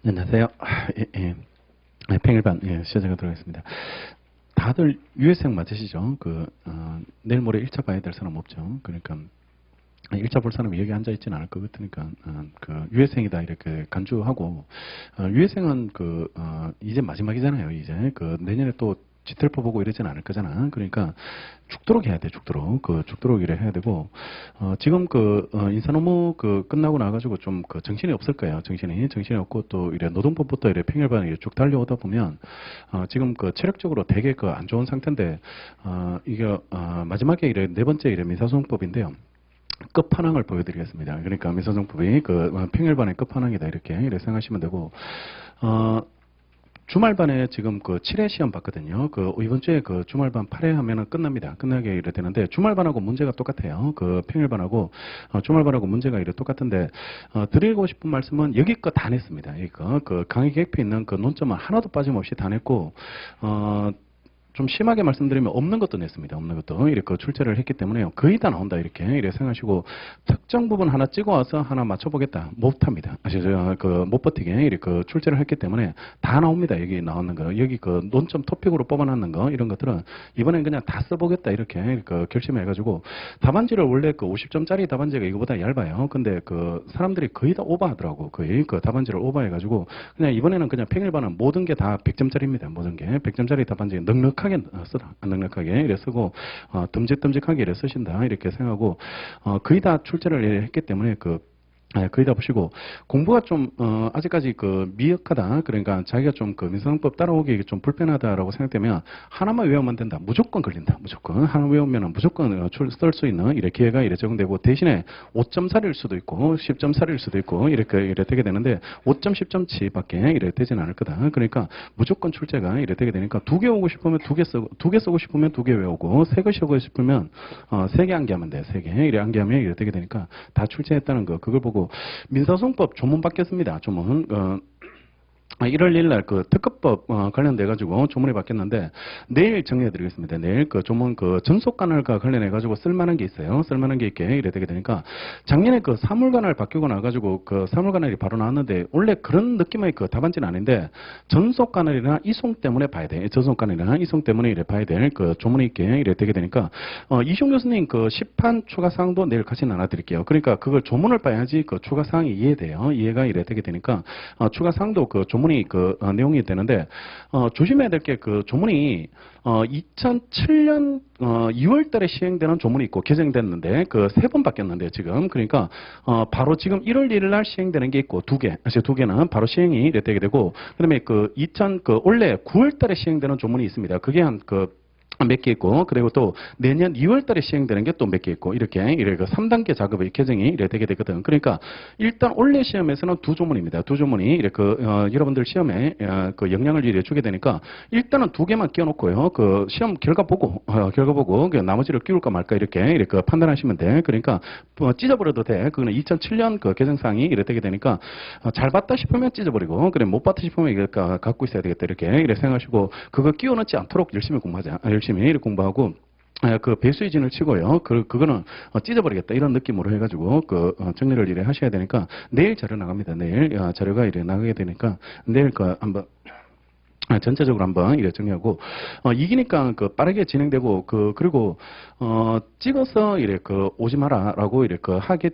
안녕하세요. 평일반 시작하도록 하겠습니다. 다들 유해생 맞으시죠? 내일 모레 1차 봐야 될 사람 없죠? 그러니까 1차 볼 사람이 여기 앉아 있지는 않을 것 같으니까 유해생이다 이렇게 간주하고 유해생은 이제 마지막이잖아요. 이제 내년에 또 지텔포 보고 이러진 않을 거잖아. 그러니까 죽도록 해야 돼. 죽도록 이래 해야 되고 지금 인사 업무 끝나고 나가지고 좀 정신이 없을 거예요. 정신이 없고 또 이래 노동법부터 이래 평일반 이래 쭉 달려오다 보면 지금 체력적으로 되게 안 좋은 상태인데 이게 마지막에 이래 네 번째 이래 민사소송법인데요. 끝판왕을 보여드리겠습니다. 그러니까 민사소송법이 평일반의 끝판왕이다 이렇게 생각하시면 되고 주말반에 지금 7회 시험 봤거든요. 이번 주에 주말반 8회 하면은 끝납니다. 끝나게 이래 되는데 주말반하고 문제가 똑같아요. 평일반하고 주말반하고 문제가 이래 똑같은데 드리고 싶은 말씀은 여기껏 다 냈습니다. 여기껏 강의 계획표 있는 논점은 하나도 빠짐없이 다 냈고 좀 심하게 말씀드리면 없는 것도 냈습니다. 없는 것도 이렇게 출제를 했기 때문에 거의 다 나온다 이렇게 생각하시고 특정 부분 하나 찍어 와서 하나 맞춰보겠다 못합니다. 아시죠? 못 버티게 이렇게 출제를 했기 때문에 다 나옵니다. 여기 나오는 거 여기 논점 토픽으로 뽑아놨는 거 이런 것들은 이번엔 그냥 다 써보겠다 이렇게 결심해가지고 답안지를 원래 50점짜리 답안지가 이거보다 얇아요. 근데 사람들이 거의 다 오버하더라고. 거의 답안지를 오버해가지고 그냥 이번에는 그냥 평일반은 모든 게 다 100점짜리입니다. 모든 게 100점짜리 답안지 넉넉하게 쓰라. 넉넉하게 이래 쓰고 듬직듬직하게 이래 쓰신다 이렇게 생각하고 거의 다 출제를 했기 때문에 거의 다 보시고 공부가 좀 아직까지 미약하다. 그러니까 자기가 좀 민사소송법 따라오기 좀 불편하다라고 생각되면 하나만 외우면 된다. 무조건 걸린다. 무조건 하나 외우면 무조건 쓸 수 있는 이래 기회가 이래 적용되고 대신에 5.4일 수도 있고 10.4일 수도 있고 이래 되게 되는데 5점 10점치밖에 이래 되지는 않을 거다. 그러니까 무조건 출제가 이래 되게 되니까 두 개 오고 싶으면 두 개 쓰고 싶으면 두 개 외우고 세 개 쓰고 싶으면 세 개 암기하면 돼. 세 개 이래 암기하면 이래 되게 되니까 다 출제했다는 거 그걸 보고 민사소송법 조문 받겠습니다. 조문 1월 1일 날 특급법 관련돼가지고 조문이 받겠는데 내일 정리해드리겠습니다. 내일 조문 전속관할과 관련해가지고 쓸만한 게 있어요. 쓸만한 게 있게 이래 되게 되니까 작년에 사물관할 바뀌고 나가지고 사물관할이 바로 나왔는데 원래 그런 느낌의 답안지는 아닌데 전속관할이나 이송 때문에 봐야 돼. 전속관할이나 이송 때문에 이래 봐야 될 조문이 있게 이래 되게 되니까 이종 교수님 시판 추가 사항도 내일 같이 나눠드릴게요. 그러니까 그걸 조문을 봐야지 추가 사항이 이해돼요. 이해가 이래 되게 되니까 추가 사항도 조문이 내용이 되는데 조심해야 될 게 조문이 2007년 2월 달에 시행되는 조문이 있고 개정됐는데 세 번 바뀌었는데 지금 그러니까 바로 지금 1월 1일 날 시행되는 게 있고 두 개는 바로 시행이 되게 되고 그다음에 원래 9월 달에 시행되는 조문이 있습니다. 그게 몇 개 있고, 그리고 또 내년 2월 달에 시행되는 게 또 몇 개 있고, 이래 3단계 작업의 개정이 이래 되게 되거든. 그러니까 일단 올해 시험에서는 두 조문입니다. 두 조문이 이래 여러분들 시험에 영향을 이래 주게 되니까 일단은 두 개만 끼워놓고요. 시험 결과 보고 나머지를 끼울까 말까 이렇게 판단하시면 돼. 그러니까 찢어버려도 돼. 그거는 2007년 개정사항이 이래 되게 되니까 잘 봤다 싶으면 찢어버리고, 그래 못 봤다 싶으면 이거 갖고 있어야 되겠다. 이래 생각하시고 그거 끼워넣지 않도록 열심히 공부하자. 열심히 이렇게 공부하고 배수의 진을 치고요. 그거는 찢어버리겠다. 이런 느낌으로 해가지고 정리를 이래 하셔야 되니까 내일 자료 나갑니다. 내일 자료가 이래 나가게 되니까 내일 한번 전체적으로 한번 이래 정리하고 이기니까 빠르게 진행되고 그리고 찍어서 이래 오지 마라라고 이래 하게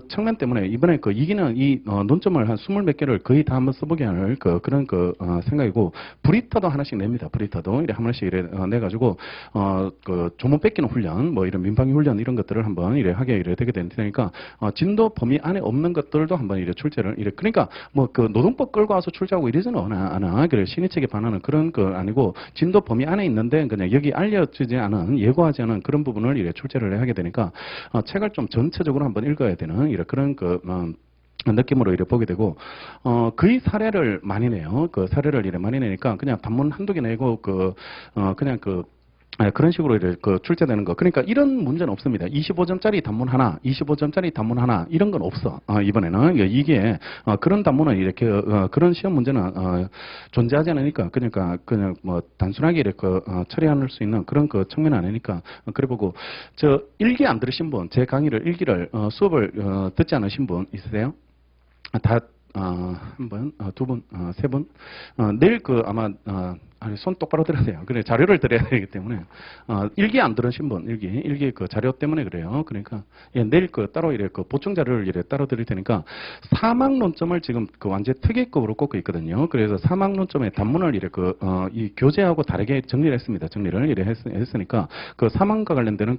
측면 때문에 이번에 이기는 이 논점을 한 20몇 개를 거의 다 한번 써보게 할 그런 생각이고 브리터도 하나씩 냅니다. 브리터도 이래 한 번씩 이래 내 가지고 조문 뺏기는 훈련 뭐 이런 민방위 훈련 이런 것들을 한번 이래 하게 이래 되게 되니까 진도 범위 안에 없는 것들도 한번 이래 출제를 이래 그러니까 뭐 노동법 끌고 와서 출제하고 이러지는 않아. 그래 신의 책에 반하는 그런 거 아니고 진도 범위 안에 있는데 그냥 여기 알려지지 않은 예고하지 않은 그런 부분을 이래 출제를 하게 되니까 책을 좀 전체적으로 한번 읽어야 되는 이래 그런 느낌으로 이래 보게 되고 거의 사례를 많이 내요. 사례를 이래 많이 내니까 그냥 단문 한두 개 내고 그냥 그런 식으로 이렇게 출제되는 거. 그러니까 이런 문제는 없습니다. 25점짜리 단문 하나, 25점짜리 단문 하나 이런 건 없어. 이번에는 이게 그런 단문은 이렇게 그런 시험 문제는 존재하지 않으니까 그냥 뭐 단순하게 이렇게 처리할 수 있는 그런 측면은 아니니까 그래 보고 저 일기 안 들으신 분, 제 강의를 일기를 수업을 듣지 않으신 분 있으세요? 다 한 분, 두 분, 세 분. 내일 아마, 아니, 손 똑바로 들어야 돼요. 그래, 자료를 드려야 되기 때문에. 일기 안 들으신 분, 일기 자료 때문에 그래요. 그러니까, 예, 내일 따로 보충 자료를 따로 드릴 테니까, 사막 논점을 지금 완전 특이급으로 꼽고 있거든요. 그래서 사막 논점의 단문을 이 교재하고 다르게 정리를 했습니다. 정리를 했으니까, 사막과 관련되는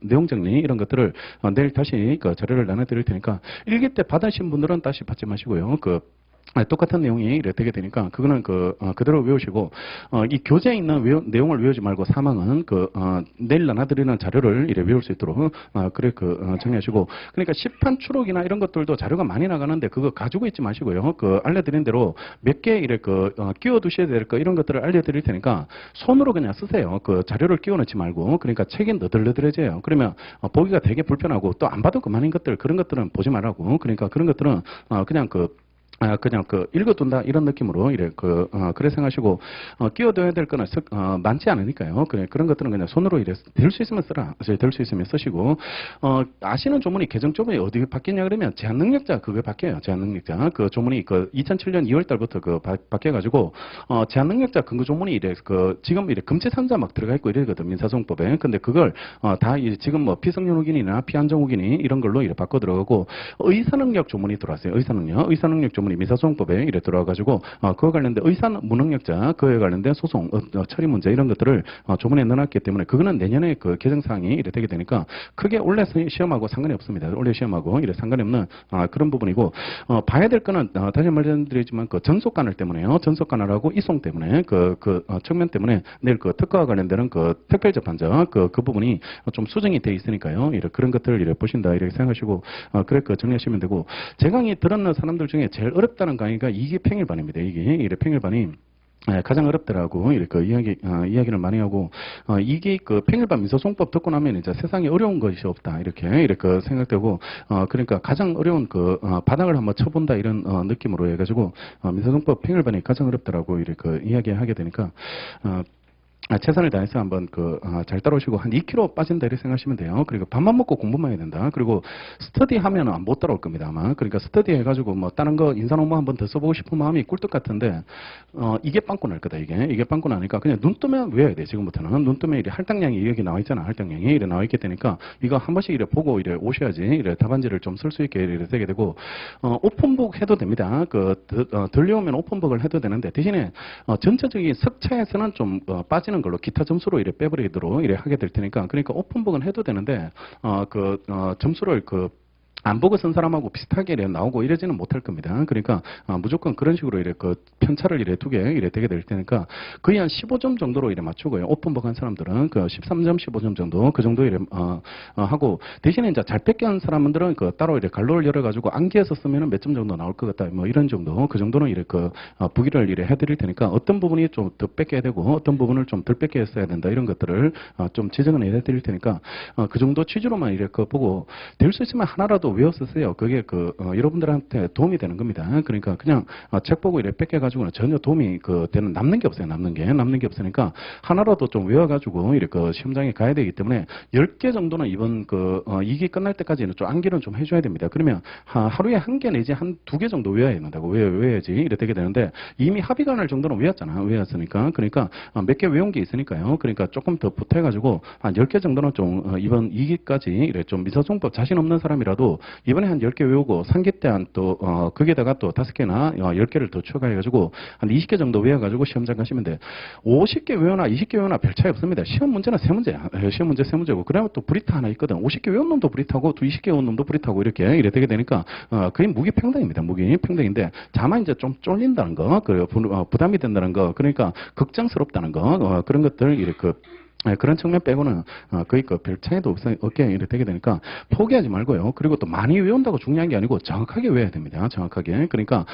내용 정리, 이런 것들을 내일 다시 자료를 나눠드릴 테니까, 일기 때 받으신 분들은 다시 받지 마시고요. 똑같은 내용이 되게 되니까 그거는 그대로 외우시고 이 교재에 있는 내용을 외우지 말고 사망은 내일 나눠드리는 자료를 외울 수 있도록 정리하시고 그러니까 시판 추록이나 이런 것들도 자료가 많이 나가는데 그거 가지고 있지 마시고요. 알려드린 대로 몇 개 끼워 두셔야 될 거 이런 것들을 알려드릴 테니까 손으로 그냥 쓰세요. 자료를 끼워 넣지 말고 그러니까 책이 너덜너덜해져요. 그러면 보기가 되게 불편하고 또 안 봐도 그만인 것들 그런 것들은 보지 말라고 그러니까 그런 것들은 그냥 읽어둔다, 이런 느낌으로, 그래 생각하시고, 끼워둬야 될 거는 많지 않으니까요. 그런 것들은 그냥 손으로 될 수 있으면 쓰라. 될 수 있으면 쓰시고, 아시는 조문이, 개정 조문이 어디 바뀌냐 그러면, 제한능력자, 그게 바뀌어요. 제한능력자. 그 조문이 2007년 2월 달부터 바뀌어가지고, 제한능력자 근거 조문이 지금 금지산자 막 들어가 있고 이러거든, 민사소송법에. 근데 그걸, 지금 피성년 후견이나 피안정 후견이 이런 걸로 바꿔 들어가고, 의사능력 조문이 들어왔어요. 의사능력 조문이 민사소송법에 들어와가지고 그와 관련된 무능력자 그에 관련된 소송 처리 문제 이런 것들을 조문에 넣어놨기 때문에 그거는 내년에 개정 사항이 되게 되니까 크게 올해 시험하고 상관이 없습니다. 올해 시험하고 상관이 없는 그런 부분이고 봐야 될 거는 다시 말씀드리지만 전속간을 때문에요. 전속간을하고 이송 때문에 측면 때문에 내일 특허와 관련되는 특별재판자 그 부분이 좀 수정이 돼 있으니까요. 그런 것들을 보신다 이렇게 생각하시고 정리하시면 되고 제 강의 들었는 사람들 중에 제일 어렵다는 강의가 이게 평일반입니다. 이게 평일반이 가장 어렵더라고 이야기를 많이 하고 이게 평일반 민사소송법 듣고 나면 이제 세상에 어려운 것이 없다 이렇게 생각되고 그러니까 가장 어려운 바닥을 한번 쳐본다 이런 느낌으로 해가지고 민사소송법 평일반이 가장 어렵더라고 이야기하게 되니까. 최선을 다해서 한번 잘 따라오시고 한 2kg 빠진다 이렇게 생각하시면 돼요. 그리고 밥만 먹고 공부만 해야 된다. 그리고 스터디 하면은 못 따라올 겁니다 아마. 그러니까 스터디 해가지고 뭐 다른 거 인사 논문 한번 더 써보고 싶은 마음이 꿀떡 같은데 이게 빵꾸 날 거다 이게 빵꾸 나니까 그냥 눈 뜨면 외워야 돼 지금부터는. 눈 뜨면 할당량이 여기 나와 있잖아. 할당량이 나와 있게 되니까 이거 한 번씩 보고 오셔야지 답안지를 좀 쓸 수 있게 되게 되고 오픈북 해도 됩니다. 들려오면 오픈북을 해도 되는데 대신에 전체적인 석차에서는 좀 빠지는 걸로 기타 점수로 빼버리도록 하게 될 테니까 그러니까 오픈북은 해도 되는데 점수를 안 보고 쓴 사람하고 비슷하게 나오고 이러지는 못할 겁니다. 그러니까 무조건 그런 식으로 편차를 두게 되게 될 테니까 거의 한 15점 정도로 맞추고요. 오픈북 한 사람들은 13점, 15점 정도 그 정도 하고 대신에 이제 잘 뺏겨온 사람들은 따로 갈로를 열어가지고 암기해서 쓰면은 몇 점 정도 나올 것 같다. 뭐 이런 정도 그 정도는 부기를 해드릴 테니까 어떤 부분이 좀 더 뺏겨야 되고 어떤 부분을 좀 덜 뺏겨 써야 된다 이런 것들을 좀 지정을 해드릴 테니까 그 정도 취지로만 보고 될 수 있으면 하나라도 외워서 쓰세요. 그게 여러분들한테 도움이 되는 겁니다. 그러니까 그냥 책 보고 뺏겨가지고는 전혀 도움이 남는 게 없어요. 남는 게 없으니까 하나라도 좀 외워가지고 시험장에 가야 되기 때문에 10개 정도는 이번 2기 끝날 때까지는 좀 암기는 좀 해줘야 됩니다. 그러면 하루에 1개 내지 한 2개 정도 외워야 된다고 외워야지 되게 되는데 이미 합의관할 정도는 외웠으니까 그러니까 몇 개 외운 게 있으니까요. 그러니까 조금 더 보태가지고 한 10개 정도는 좀 이번 2기까지 좀 민사소송법 자신 없는 사람이라도 이번에 한 10개 외우고 3기 때 거기에다가 또 5개나 10개를 더 추가해가지고 한 20개 정도 외워가지고 시험장 가시면 돼. 50개 외우나 20개 외우나 별 차이 없습니다. 시험 문제는 세 문제야. 시험 문제 세 문제고 그러면 또 브리타 하나 있거든. 50개 외운 놈도 브리타고 또 20개 외운 놈도 브리타고 이렇게 되게 되니까 거의 무기평등입니다. 무기평등인데 다만 이제 좀 쫄린다는 거, 부담이 된다는 거, 그러니까 걱정스럽다는 거, 그런 것들 그런 측면 빼고는 거의 별 차이도 없게 되게 되니까 포기하지 말고요. 그리고 또 많이 외운다고 중요한 게 아니고 정확하게 외워야 됩니다. 정확하게. 그러니까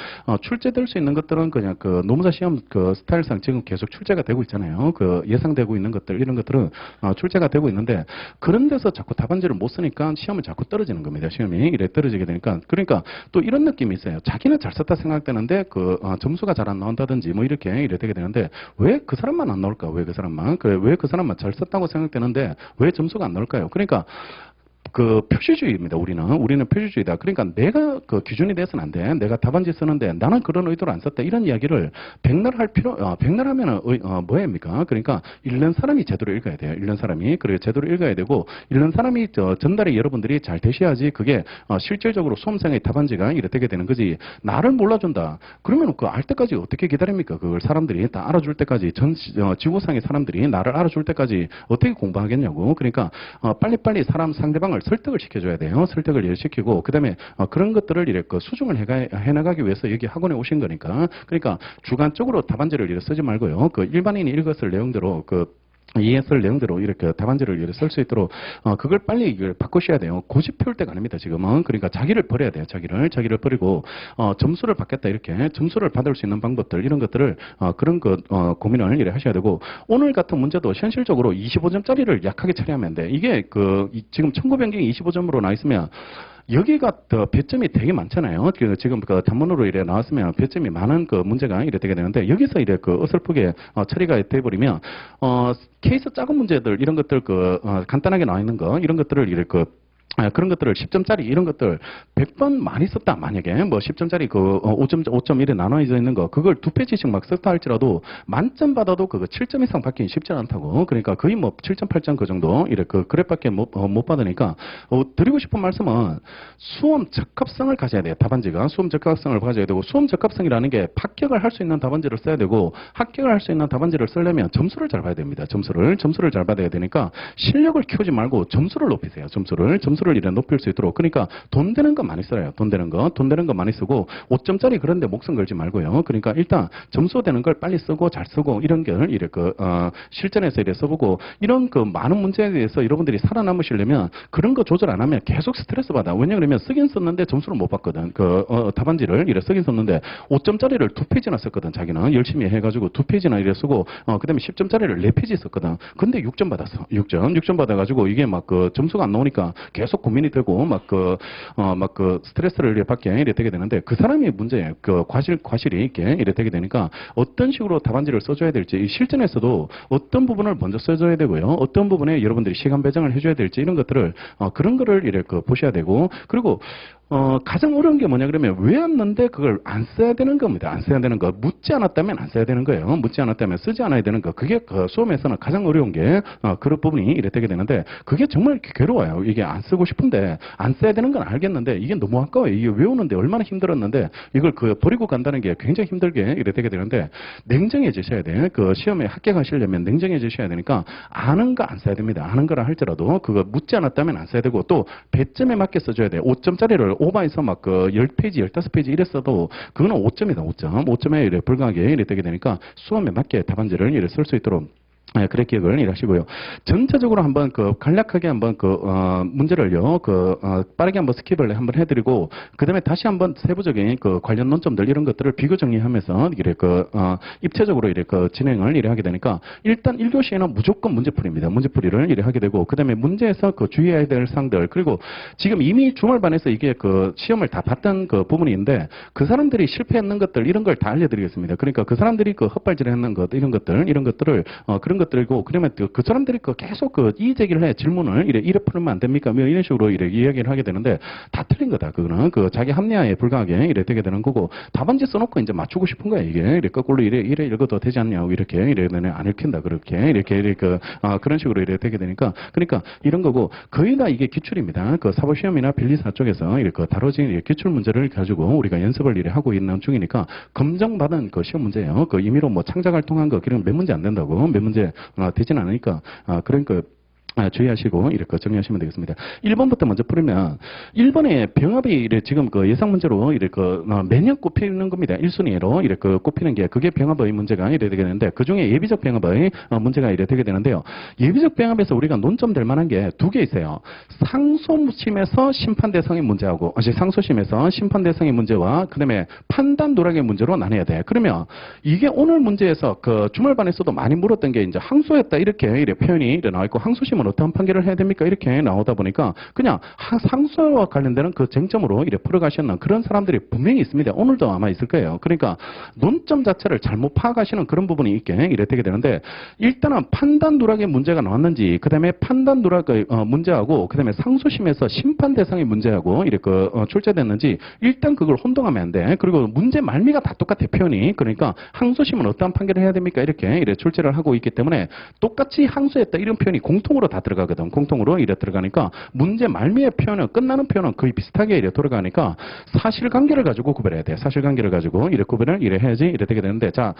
출제될 수 있는 것들은 그냥 노무사 시험 스타일상 지금 계속 출제가 되고 있잖아요. 예상되고 있는 것들 이런 것들은 출제가 되고 있는데 그런 데서 자꾸 답안지를 못 쓰니까 시험을 자꾸 떨어지는 겁니다. 시험이 떨어지게 되니까 그러니까 또 이런 느낌이 있어요. 자기는 잘 썼다 생각되는데 점수가 잘 안 나온다든지 뭐 이렇게 되게 되는데 왜 그 사람만 안 나올까? 왜 그 사람만 잘 썼다고 생각되는데 왜 점수가 안 나올까요? 그러니까 그 표시주의입니다. 우리는 표시주의다. 그러니까 내가 그 기준이 돼서는 안 돼. 내가 답안지 쓰는데 나는 그런 의도로 안 썼다. 이런 이야기를 백날 할 백날 하면은 뭐입니까? 그러니까 읽는 사람이 제대로 읽어야 돼요. 읽는 사람이 그리고 제대로 읽어야 되고 읽는 사람이 전달이 여러분들이 잘 되셔야지 그게 실질적으로 수험생의 답안지가 이래 되게 되는 거지. 나를 몰라준다. 그러면 그 알 때까지 어떻게 기다립니까? 그걸 사람들이 다 알아줄 때까지 지구상의 사람들이 나를 알아줄 때까지 어떻게 공부하겠냐고. 그러니까 빨리빨리 상대방을 설득을 시켜줘야 돼요. 설득을 시키고 그다음에 그런 것들을 이렇게 수정을 해나가기 위해서 여기 학원에 오신 거니까. 그러니까 주관적으로 답안지를 이렇게 쓰지 말고요. 그 일반인이 읽었을 내용대로 이해했을 내용대로 이렇게 답안지를 이렇게 쓸 수 있도록 그걸 빨리 이걸 바꾸셔야 돼요. 고집 피울 때가 아닙니다. 지금은. 그러니까 자기를 버려야 돼요. 자기를 버리고 점수를 받겠다 이렇게 점수를 받을 수 있는 방법들 이런 것들을 그런 고민을 이렇게 하셔야 되고 오늘 같은 문제도 현실적으로 25점짜리를 약하게 처리하면 돼. 이게 지금 1900이 25점으로 나 있으면 여기가 배점이 되게 많잖아요. 지금 단문으로 이래 나왔으면 배점이 많은 문제가 이래 되게 되는데 여기서 이래 어설프게 처리가 돼버리면 케이스 작은 문제들 이런 것들 간단하게 나와 있는 거 이런 것들을 이래 그런 것들을 10점짜리 이런 것들 100번 많이 썼다. 만약에 뭐 10점짜리 5점 이래 나눠져 있는 거 그걸 2페이지씩 막 썼다 할지라도 만점 받아도 7점 이상 받기는 쉽지 않다고. 그러니까 거의 뭐 7점, 8점 그 정도 이래 그래밖에 못 받으니까 드리고 싶은 말씀은 수험 적합성을 가져야 돼요. 답안지가 수험 적합성을 가져야 되고 수험 적합성이라는 게 합격을 할 수 있는 답안지를 써야 되고 합격을 할 수 있는 답안지를 쓰려면 점수를 잘 봐야 됩니다. 점수를 잘 받아야 되니까 실력을 키우지 말고 점수를 높이세요. 점수를 이래 높일 수 있도록. 그러니까 돈 되는 거 많이 써요. 돈 되는 거 많이 쓰고 5점짜리 그런데 목숨 걸지 말고요. 그러니까 일단 점수 되는 걸 빨리 쓰고 잘 쓰고 이런 게 이래 실전에서 이래 써보고 이런 많은 문제에 대해서 여러분들이 살아남으시려면 그런 거 조절 안 하면 계속 스트레스 받아. 왜냐하면 쓰긴 썼는데 점수를 못 받거든. 답안지를 이래 쓰긴 썼는데 5점짜리를 2페이지나 썼거든. 자기는 열심히 해가지고 2페이지나 이래 쓰고 그다음에 10점짜리를 4페이지 썼거든. 근데 6점 받았어. 6점 받아가지고 이게 막 점수가 안 나오니까 계속 고민이 되고 스트레스를 받게 이래 되게 되는데 그 사람이 문제예요. 과실이 있게 이래 되게 되니까 어떤 식으로 답안지를 써줘야 될지 실전에서도 어떤 부분을 먼저 써줘야 되고요. 어떤 부분에 여러분들이 시간 배정을 해줘야 될지 이런 것들을 그런 거를 이래 보셔야 되고 그리고 가장 어려운 게 뭐냐 그러면 외웠는데 그걸 안 써야 되는 겁니다. 안 써야 되는 거. 묻지 않았다면 안 써야 되는 거예요. 묻지 않았다면 쓰지 않아야 되는 거. 그게 수험에서는 가장 어려운 게 그런 부분이 이래 되게 되는데 그게 정말 괴로워요. 이게 안 쓰고 싶은데 안 써야 되는 건 알겠는데 이게 너무 아까워요. 이게 외우는데 얼마나 힘들었는데 이걸 버리고 간다는 게 굉장히 힘들게 이래 되게 되는데 냉정해지셔야 돼. 시험에 합격하시려면 냉정해지셔야 되니까 아는 거 안 써야 됩니다. 아는 거라 할지라도 그거 묻지 않았다면 안 써야 되고 또 배점에 맞게 써줘야 돼요. 5점짜리를 오바해서 10페이지, 15페이지 이랬어도 그거는 5점이다, 5점. 5점에 이래 불가하게 이래 되게 되니까 수험에 맞게 답안지를 이래 쓸 수 있도록 그래 기억을 하시고요. 전체적으로 한번 간략하게 한번 문제를요, 빠르게 한번 스킵을 한번 해드리고, 그 다음에 다시 한번 세부적인 관련 논점들 이런 것들을 비교 정리하면서 이래 입체적으로 이래 진행을 이래 하게 되니까, 일단 1교시에는 무조건 문제풀이입니다. 문제풀이를 이래 하게 되고, 그 다음에 문제에서 주의해야 될 사항들, 그리고 지금 이미 주말반에서 이게 시험을 다 봤던 부분인데, 그 사람들이 실패했는 것들, 이런 걸 다 알려드리겠습니다. 그러니까 그 사람들이 헛발질을 했는 것, 이런 것들을, 그런 것들이고 그러면 그 사람들이 계속 이의 제기를 해 질문을 이래 풀면 안 됩니까? 뭐 이런 식으로 이래 이야기를 하게 되는데 다 틀린 거다. 그거는 자기 합리화에 불과하게 이래 되게 되는 거고 답안지 써놓고 이제 맞추고 싶은 거야 이게 이래 거꾸로 이래 읽어도 되지 않냐고 이렇게 이러면 안 읽힌다 그렇게 이렇게 그런 식으로 이래 되게 되니까 그러니까 이런 거고 거의 다 이게 기출입니다. 사법시험이나 변리사 쪽에서 이렇게 다뤄진 기출 문제를 가지고 우리가 연습을 이래 하고 있는 중이니까 검정받은 시험 문제예요. 임의로 뭐 창작 활동한 거 그런 몇 문제 안 된다고 몇 문제 되진 않으니까 그러니까 주의하시고 이렇게 정리하시면 되겠습니다. 1번부터 먼저 풀면 1번에 병합이 지금 예상 문제로 이렇게 매년 꼽히는 겁니다. 1순위로 이렇게 꼽히는 게 그게 병합의 문제가 이래 되게 되는데 그 중에 예비적 병합의 문제가 이래 되게 되는데요. 예비적 병합에서 우리가 논점 될 만한 게 두 개 있어요. 상소심에서 심판 대상의 문제하고 상소심에서 심판 대상의 문제와 그다음에 판단 도락의 문제로 나눠야 돼. 그러면 이게 오늘 문제에서 주말반에서도 많이 물었던 게 이제 항소했다 이렇게 표현이 나와 있고 항소심은 어떠한 판결을 해야 됩니까? 이렇게 나오다 보니까 그냥 상소와 관련되는 그 쟁점으로 이렇게 풀어가시는 그런 사람들이 분명히 있습니다. 오늘도 아마 있을 거예요. 그러니까 논점 자체를 잘못 파악하시는 그런 부분이 있게 이래 되게 되는데 일단은 판단 누락의 문제가 나왔는지 그다음에 판단 누락의 문제하고 그다음에 상소심에서 심판 대상의 문제하고 이렇게 출제됐는지 일단 그걸 혼동하면 안 돼. 그리고 문제 말미가 다 똑같아 표현이. 그러니까 항소심은 어떠한 판결을 해야 됩니까? 이렇게 출제를 하고 있기 때문에 똑같이 항소했다 이런 표현이 공통으로 다 들어가거든. 공통으로 이래 들어가니까 문제 말미의 표현은 끝나는 표현은 거의 비슷하게 이래 돌아가니까 사실관계를 가지고 구별해야 돼. 사실관계를 가지고 이래 구별을 이래 해야지 이래 되게 되는데 자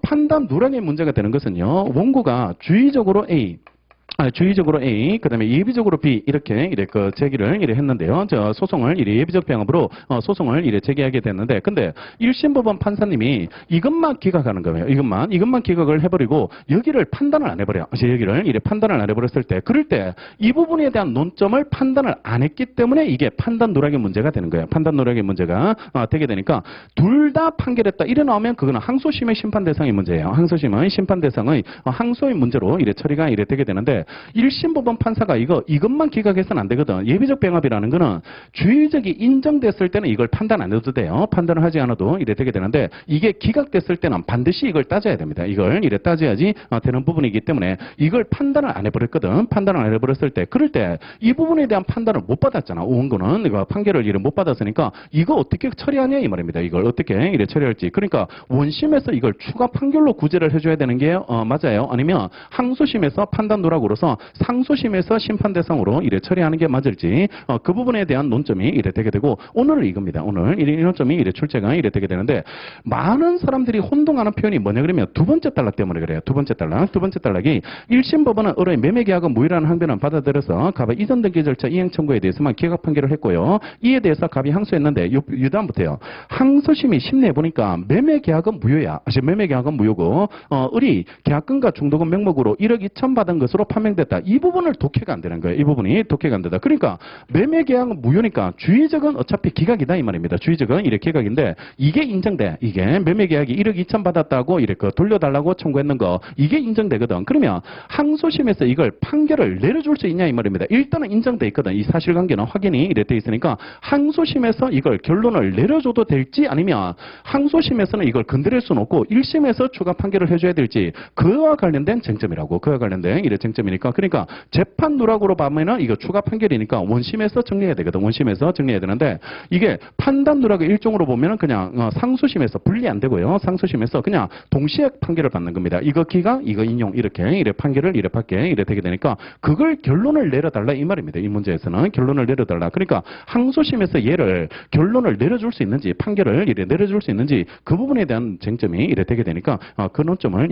판단 누락의 문제가 되는 것은요. 원고가 주의적으로 A, 그 다음에 예비적으로 B, 이렇게 그 제기를 했는데요. 저 소송을 예비적 병합으로 소송을 제기하게 됐는데, 근데 1심법원 판사님이 이것만 기각하는 거예요. 이것만 기각을 해버리고, 여기를 판단을 안 해버려요. 여기를 판단을 안 해버렸을 때, 그럴 때 이 부분에 대한 논점을 판단을 안 했기 때문에 이게 판단 누락의 문제가 되는 거예요. 판단 누락의 문제가 되게 되니까, 둘 다 판결했다. 이래 나오면 그거는 항소심의 심판 대상의 문제예요. 항소심의 심판 대상의 항소의 문제로 처리가 되게 되는데, 1심법원 판사가 이것만 기각해서는 안 되거든. 예비적 병합이라는 거는 주의적이 인정됐을 때는 이걸 판단 안 해도 돼요. 판단을 하지 않아도 되게 되는데 이게 기각됐을 때는 반드시 이걸 따져야 됩니다. 이걸 따져야지 되는 부분이기 때문에 이걸 판단을 안 해버렸거든. 판단을 안 해버렸을 때 그럴 때 이 부분에 대한 판단을 못 받았잖아. 원고는 판결을 못 받았으니까 이거 어떻게 처리하냐 이 말입니다. 이걸 어떻게 처리할지. 그러니까 원심에서 이걸 추가 판결로 구제를 해줘야 되는 게 맞아요. 아니면 항소심에서 판단 누락으로서 상소심에서 심판 대상으로 처리하는 게 맞을지 그 부분에 대한 논점이 되게 되고 오늘은 이겁니다. 오늘 이 논점이 출제가 되게 되는데 많은 사람들이 혼동하는 표현이 뭐냐 그러면 두 번째 단락 때문에 그래요. 두 번째 단락이 1심 법원은 의뢰 매매계약은 무효라는 항변은 받아들여서 갑의 이전 등기 절차 이행 청구에 대해서만 기각 판결을 했고요. 이에 대해서 갑이 항소했는데 유다음부터요. 항소심이 심리해 보니까 매매계약은 무효야. 매매계약은 무효고 의리 계약금과 중도금 명목으로 1억 2천 받은 것으로 판명됐다. 이 부분을 독해가 안 되는 거예요. 이 부분이 독해가 안 되다. 그러니까 매매계약은 무효니까 주의적은 어차피 기각이다 이 말입니다. 주의적은 기각인데 이게 인정돼. 이게 매매계약이 1억 2천 받았다고 돌려달라고 청구했는 거 이게 인정되거든. 그러면 항소심에서 이걸 판결을 내려줄 수 있냐 이 말입니다. 일단은 인정돼 있거든. 이 사실관계는 확인이 돼 있으니까 항소심에서 이걸 결론을 내려줘도 될지 아니면 항소심에서는 이걸 건드릴 수는 없고 1심에서 추가 판결을 해줘야 될지 그와 관련된 쟁점이라고. 그와 관련된 쟁점이니까 그러니까 재판 누락으로 보면은 이거 추가 판결이니까 원심에서 정리해야 되거든. 원심에서 정리해야 되는데 이게 판단 누락의 일종으로 보면은 그냥 상소심에서 분리 안 되고요. 상소심에서 그냥 동시에 판결을 받는 겁니다. 이거 기각, 이거 인용 이렇게 판결을 받게 되게 되니까 그걸 결론을 내려달라 이 말입니다. 이 문제에서는 결론을 내려달라. 그러니까 항소심에서 얘를 결론을 내려줄 수 있는지 판결을 내려줄 수 있는지 그 부분에 대한 쟁점이 되게 되니까 그 논점을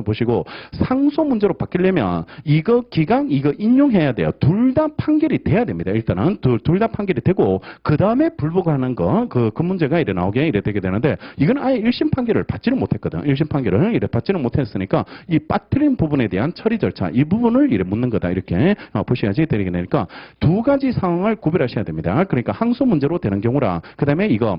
보시고 상소 문제로 바뀌려면 이거 기각, 이거 인용해야 돼요. 둘 다 판결이 돼야 됩니다. 일단은 둘 다 판결이 되고 그 다음에 불복하는 거 그 문제가 나오게 되게 되는데 이건 아예 1심 판결을 받지는 못했거든. 1심 판결을 받지는 못했으니까 이 빠뜨린 부분에 대한 처리 절차 이 부분을 묻는 거다. 이렇게 보셔야지 되게 되니까 두 가지 상황을 구별하셔야 됩니다. 그러니까 항소 문제로 되는 경우랑 그 다음에 이거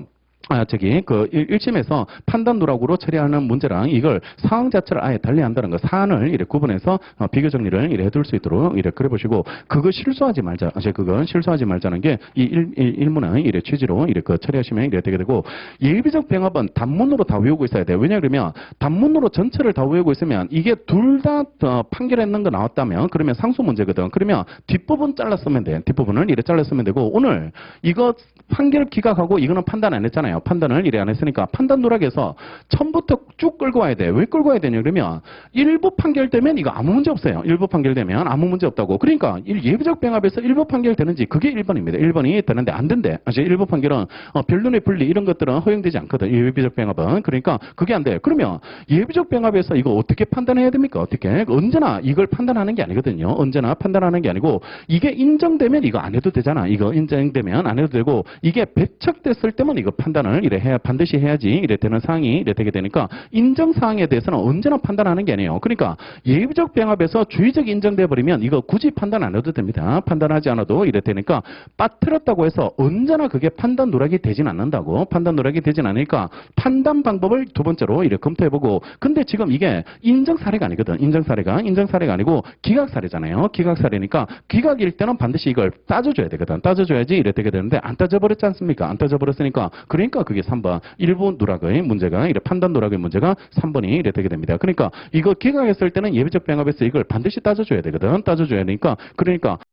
1심에서 판단 누락으로 처리하는 문제랑 이걸 상황 자체를 아예 달리한다는 거, 사안을 구분해서 비교 정리를 해둘 수 있도록 그래 보시고, 그거 실수하지 말자. 그건 실수하지 말자는 게 이 일문의 취지로 처리하시면 되게 되고, 예비적 병합은 단문으로 다 외우고 있어야 돼요. 왜냐 그러면 단문으로 전체를 다 외우고 있으면 이게 둘 다 판결했는 거 나왔다면 그러면 상소 문제거든. 그러면 뒷부분 잘랐으면 돼. 뒷부분을 잘랐으면 되고, 오늘 이거 판결 기각하고 이거는 판단 안 했잖아요. 판단을 안 했으니까 판단 누락에서 처음부터 쭉 끌고 와야 돼. 왜 끌고 와야 되냐 그러면 일부 판결되면 이거 아무 문제 없어요. 일부 판결되면 아무 문제 없다고. 그러니까 예비적 병합에서 일부 판결되는지 그게 1번입니다. 1번이 되는데 안 된대. 일부 판결은 변론의 분리 이런 것들은 허용되지 않거든. 예비적 병합은. 그러니까 그게 안 돼. 그러면 예비적 병합에서 이거 어떻게 판단해야 됩니까? 어떻게? 언제나 이걸 판단하는 게 아니거든요. 언제나 판단하는 게 아니고 이게 인정되면 이거 안 해도 되잖아. 이거 인정되면 안 해도 되고 이게 배척됐을 때만 이거 판단을 이래 해야 반드시 해야지 이래 되는 사항이 이래 되게 되니까 인정 사항에 대해서는 언제나 판단하는 게 아니에요. 그러니까 예비적 병합에서 주의적 인정돼 버리면 이거 굳이 판단 안 해도 됩니다. 판단하지 않아도 이래 되니까 빠뜨렸다고 해서 언제나 그게 판단 누락이 되진 않는다고. 판단 누락이 되진 않으니까 판단 방법을 두 번째로 이렇게 검토해보고. 근데 지금 이게 인정 사례가 아니거든. 인정 사례가 아니고 기각 사례잖아요. 기각 사례니까 기각일 때는 반드시 이걸 따져줘야 되거든. 따져줘야지 이래 되게 되는데 안 따져버렸지 않습니까? 안 따져버렸으니까 그러니까 그게 3번 일부 누락의 문제가 이래 판단 누락의 문제가 3번이 이래 되게 됩니다. 그러니까 이거 기각했을 때는 예비적 병합에서 이걸 반드시 따져줘야 되거든. 따져줘야 되니까 그러니까